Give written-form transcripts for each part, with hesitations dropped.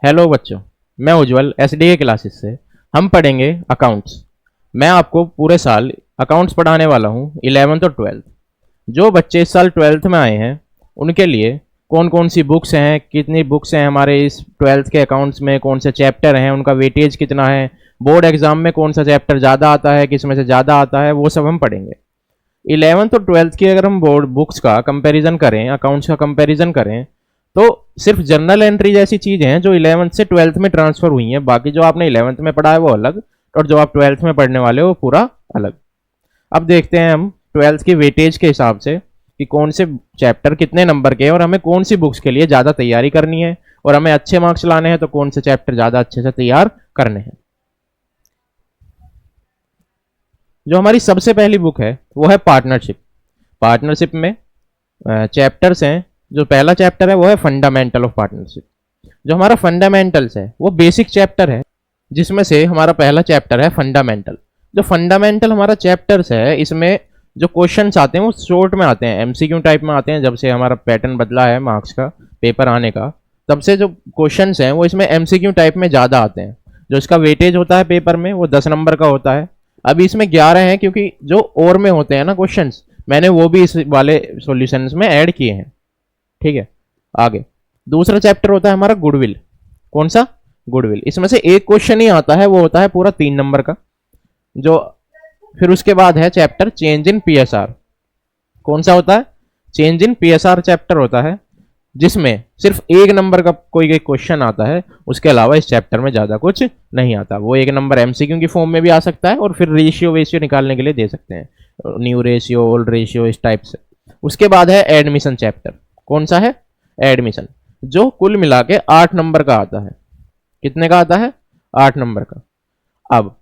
Hello बच्चों, मैं उज्जवल SDA classes से। हम पढ़ेंगे अकाउंट्स। मैं आपको पूरे साल अकाउंट्स पढ़ाने वाला हूँ, 11th और 12th। जो बच्चे इस साल 12th में आए हैं उनके लिए कौन कौन सी बुक्स हैं, कितनी बुक्स हैं हमारे इस 12th के अकाउंट्स में, कौन से चैप्टर हैं, उनका वेटेज कितना है, बोर्ड एग्जाम में कौन सा चैप्टर ज़्यादा आता है, किस में से ज़्यादा आता है, वो सब हम पढ़ेंगे। 11th और 12th की अगर हम बोर्ड बुक्स का कंपैरिजन करें, अकाउंट्स का कंपैरिजन करें, तो सिर्फ जर्नल एंट्री जैसी चीज़ हैं जो 11th से 12th में ट्रांसफर हुई हैं। बाकी जो आपने 11th में पढ़ा है वो अलग, और जो आप 12th में पढ़ने वाले हो वो पूरा अलग। अब देखते हैं हम 12th की वेटेज के हिसाब से कि कौन से चैप्टर कितने नंबर के हैं और हमें कौन सी बुक्स के लिए ज़्यादा तैयारी करनी है, और हमें अच्छे मार्क्स लाने हैं तो कौन से चैप्टर ज़्यादा अच्छे से तैयार करने हैं। जो हमारी सबसे पहली बुक है वो है पार्टनरशिप। पार्टनरशिप में चैप्टर्स हैं। जो पहला चैप्टर है वो है फंडामेंटल ऑफ पार्टनरशिप। जो हमारा फंडामेंटल्स है वो बेसिक चैप्टर है, जिसमें से हमारा पहला चैप्टर है फंडामेंटल। जो फंडामेंटल हमारा चैप्टर्स है, इसमें जो क्वेश्चंस आते हैं वो शॉर्ट में आते हैं, एमसीक्यू टाइप में आते हैं। जब से हमारा पैटर्न बदला है मार्क्स का, पेपर आने का, तब से जो क्वेश्चंस हैं वो इसमें एमसीक्यू टाइप में ज़्यादा आते हैं। जो इसका वेटेज होता है पेपर में वो 10 नंबर का होता है। अभी इसमें 11 हैं, क्योंकि जो और में होते हैं ना क्वेश्चंस, मैंने वो भी इस वाले सॉल्यूशंस में ऐड किए हैं। ठीक है, आगे दूसरा चैप्टर होता है हमारा गुडविल। कौन सा? गुडविल। इसमें से एक क्वेश्चन ही आता है, वो होता है पूरा 3 नंबर का। जो फिर उसके बाद है चैप्टर चेंज इन पीएसआर। कौन सा होता है? चेंज इन पीएसआर चैप्टर होता है, जिसमें सिर्फ 1 नंबर का कोई एक क्वेश्चन आता है। उसके अलावा इस चैप्टर में ज्यादा कुछ नहीं आता। वो 1 नंबर एमसीक्यू की फॉर्म में भी आ सकता है, और फिर रेशियो वेशियो निकालने के लिए दे सकते हैं, न्यू रेशियो, ओल्ड रेशियो, इस टाइप से। उसके बाद है एडमिशन चैप्टर। कौन सा है? एडमिशन, जो कुल मिला के 8 नंबर का आता है। कितने का आता है? 8 नंबर का। अब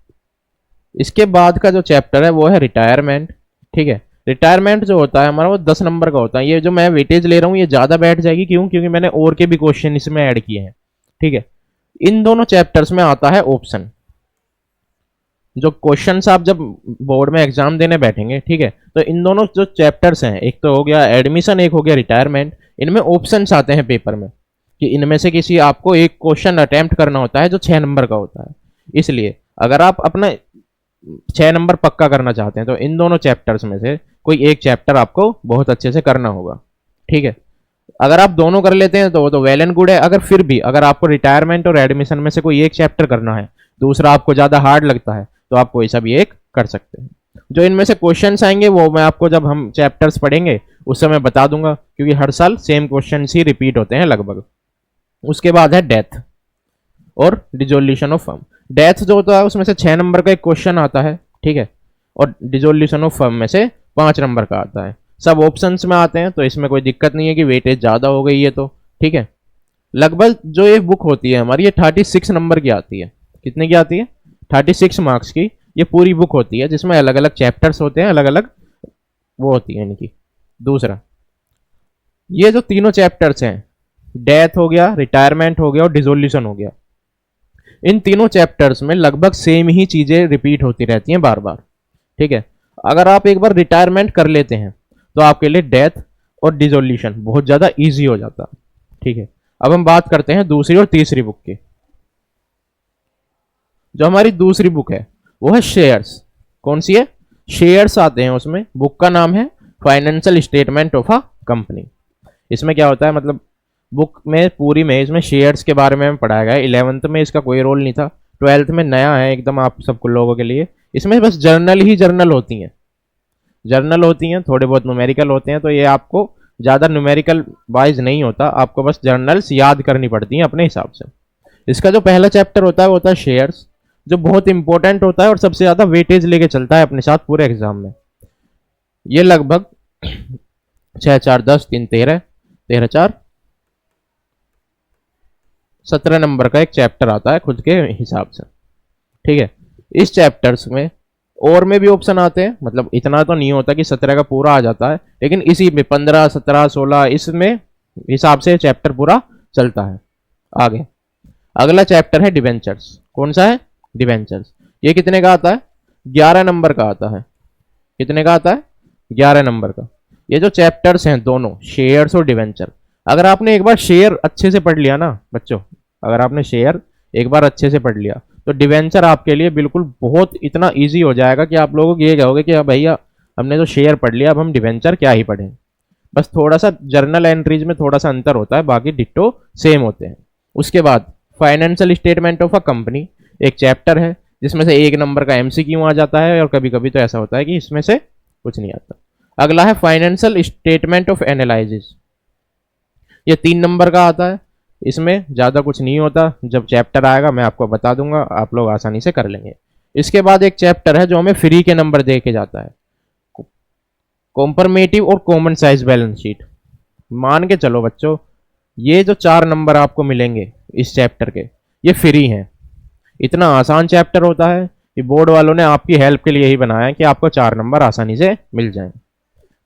इसके बाद का जो चैप्टर है वो है रिटायरमेंट। ठीक है, रिटायरमेंट जो होता है हमारा वो 10 नंबर का होता है। ये जो मैं वेटेज ले रहा हूँ ये ज़्यादा बैठ जाएगी, क्यों? क्योंकि मैंने और के भी क्वेश्चन इसमें ऐड किए हैं। ठीक है, इन दोनों चैप्टर्स में आता है ऑप्शन। जो क्वेश्चंस आप जब बोर्ड में एग्जाम देने बैठेंगे, ठीक है, तो इन दोनों जो चैप्टर्स हैं, एक तो हो गया एडमिशन, एक हो गया रिटायरमेंट, इनमें ऑप्शंस आते हैं पेपर में कि इनमें से किसी आपको एक क्वेश्चन अटेम्प्ट करना होता है जो 6 नंबर का होता है। इसलिए अगर आप अपना 6 नंबर पक्का करना चाहते हैं तो इन दोनों चैप्टर्स में से कोई एक चैप्टर आपको बहुत अच्छे से करना होगा। ठीक है, अगर आप दोनों कर लेते हैं तो वो तो वेल एंड गुड है। अगर फिर भी अगर आपको रिटायरमेंट और एडमिशन में से कोई एक चैप्टर करना है, दूसरा आपको ज़्यादा हार्ड लगता है, तो आप कोई सा भी एक कर सकते हैं। जो इनमें से क्वेश्चंस आएंगे वो मैं आपको जब हम चैप्टर्स पढ़ेंगे उस समय बता दूंगा, क्योंकि हर साल सेम क्वेश्चंस ही रिपीट होते हैं लगभग। उसके बाद है डेथ और डिसोल्यूशन ऑफ फर्म। डेथ जो होता है उसमें से 6 नंबर का एक क्वेश्चन आता है। ठीक है, और डिसोल्यूशन ऑफ फर्म में से 5 नंबर का आता है। सब ऑप्शंस में आते हैं, तो इसमें कोई दिक्कत नहीं है कि वेटेज ज़्यादा हो गई है तो। ठीक है, लगभग जो ये बुक होती है हमारी, ये 36 नंबर की आती है। कितने की आती है? 36 मार्क्स की ये पूरी बुक होती है, जिसमें अलग अलग चैप्टर्स होते हैं, अलग अलग वो होती है इनकी। दूसरा, ये जो तीनों चैप्टर्स हैं, डेथ हो गया, रिटायरमेंट हो गया और डिसोल्यूशन हो गया, इन तीनों चैप्टर्स में लगभग सेम ही चीज़ें रिपीट होती रहती हैं बार बार। ठीक है, अगर आप एक बार रिटायरमेंट कर लेते हैं तो आपके लिए डेथ और डिसोल्यूशन बहुत ज़्यादा ईजी हो जाता है। ठीक है, अब हम बात करते हैं दूसरी और तीसरी बुक की। जो हमारी दूसरी बुक है वो है शेयर्स। कौन सी है? शेयर्स आते हैं उसमें। बुक का नाम है financial statement of a company. इसमें क्या होता है, मतलब बुक में पूरी में इसमें शेयर्स के बारे में पढ़ाया गया है। 11th में इसका कोई रोल नहीं था, 12th में नया है एकदम आप सब लोगों के लिए। इसमें बस जर्नल ही जर्नल होती हैं, जर्नल होती हैं, थोड़े बहुत न्यूमेरिकल होते हैं। तो ये आपको ज़्यादा न्यूमेरिकल वाइज नहीं होता, आपको बस जर्नल्स याद करनी पड़ती हैं अपने हिसाब से। इसका जो पहला चैप्टर होता है वो होता है शेयर्स, जो बहुत इंपॉर्टेंट होता है और सबसे ज़्यादा वेटेज लेके चलता है अपने साथ पूरे एग्जाम में। ये लगभग 6 4 10 3 13 13 4 17 नंबर का एक चैप्टर आता है खुद के हिसाब से। ठीक है, इस चैप्टर्स में और में भी ऑप्शन आते हैं, मतलब इतना तो नहीं होता कि 17 का पूरा आ जाता है, लेकिन इसी में 15 17 16 इसमें हिसाब से चैप्टर पूरा चलता है। आगे अगला चैप्टर है डिवेंचर्स। कौन सा है? डिवेंचर्स। ये कितने का आता है? 11 नंबर का आता है। कितने का आता है? 11 नंबर का। ये जो चैप्टर्स हैं दोनों, शेयर्स और डिवेंचर, अगर आपने एक बार शेयर अच्छे से पढ़ लिया ना बच्चों, अगर आपने शेयर एक बार अच्छे से पढ़ लिया तो डिवेंचर आपके लिए बिल्कुल बहुत इतना ईजी हो जाएगा कि आप लोगों को ये कहोगे कि भैया हमने तो शेयर पढ़ लिया, अब हम डिवेंचर क्या ही पढ़ें। बस थोड़ा सा जर्नल एंट्रीज में थोड़ा सा अंतर होता है, बाकी डिट्टो सेम होते हैं। उसके बाद financial statement of a company एक चैप्टर है जिसमें से 1 नंबर का एमसीक्यू आ जाता है और कभी कभी तो ऐसा होता है कि इसमें से कुछ नहीं आता। अगला है फाइनेंशियल स्टेटमेंट ऑफ एनालिसिस, ये 3 नंबर का आता है। इसमें ज़्यादा कुछ नहीं होता, जब चैप्टर आएगा मैं आपको बता दूंगा, आप लोग आसानी से कर लेंगे। इसके बाद एक चैप्टर है जो हमें फ्री के नंबर दे के जाता है, कॉम्परमेटिव और कॉमन साइज बैलेंस शीट। मान के चलो बच्चों, ये जो 4 नंबर आपको मिलेंगे इस चैप्टर के, ये फ्री हैं। इतना आसान चैप्टर होता है कि बोर्ड वालों ने आपकी हेल्प के लिए ही बनाया है कि आपको 4 नंबर आसानी से मिल जाएं।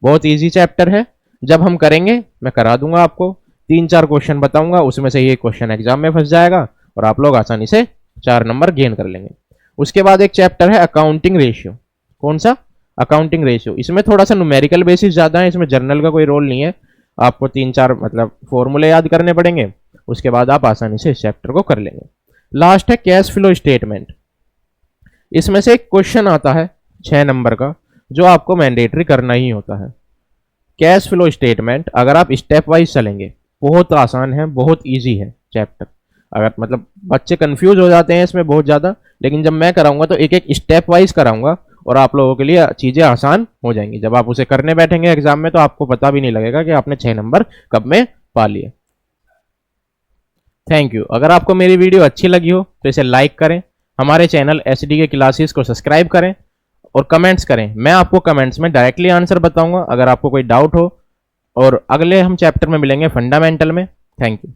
बहुत इजी चैप्टर है, जब हम करेंगे मैं करा दूंगा आपको, 3-4 क्वेश्चन बताऊंगा, उसमें से ये क्वेश्चन एग्जाम में फंस जाएगा और आप लोग आसानी से 4 नंबर गेन कर लेंगे। उसके बाद एक चैप्टर है अकाउंटिंग रेशियो। कौन सा? Accounting ratio. इसमें थोड़ा सा न्यूमेरिकल बेसिस ज़्यादा है, इसमें जर्नल का कोई रोल नहीं है, आपको 3-4 मतलब फॉर्मूले याद करने पड़ेंगे, उसके बाद आप आसानी से इस चैप्टर को कर लेंगे। लास्ट है कैश फ्लो स्टेटमेंट। इसमें से एक क्वेश्चन आता है 6 नंबर का जो आपको मैंडेटरी करना ही होता है। कैश फ्लो स्टेटमेंट अगर आप स्टेप वाइज चलेंगे बहुत आसान है, बहुत इजी है चैप्टर। अगर मतलब बच्चे कंफ्यूज हो जाते हैं इसमें बहुत ज़्यादा, लेकिन जब मैं कराऊंगा तो एक एक स्टेप वाइज कराऊंगा और आप लोगों के लिए चीज़ें आसान हो जाएंगी। जब आप उसे करने बैठेंगे एग्जाम में तो आपको पता भी नहीं लगेगा कि आपने 6 नंबर कब में पा लिए। Thank you. अगर आपको मेरी वीडियो अच्छी लगी हो तो इसे लाइक करें, हमारे चैनल SDK क्लासेस को सब्सक्राइब करें और कमेंट्स करें। मैं आपको कमेंट्स में डायरेक्टली आंसर बताऊंगा अगर आपको कोई डाउट हो। और अगले हम चैप्टर में मिलेंगे फंडामेंटल में। Thank you.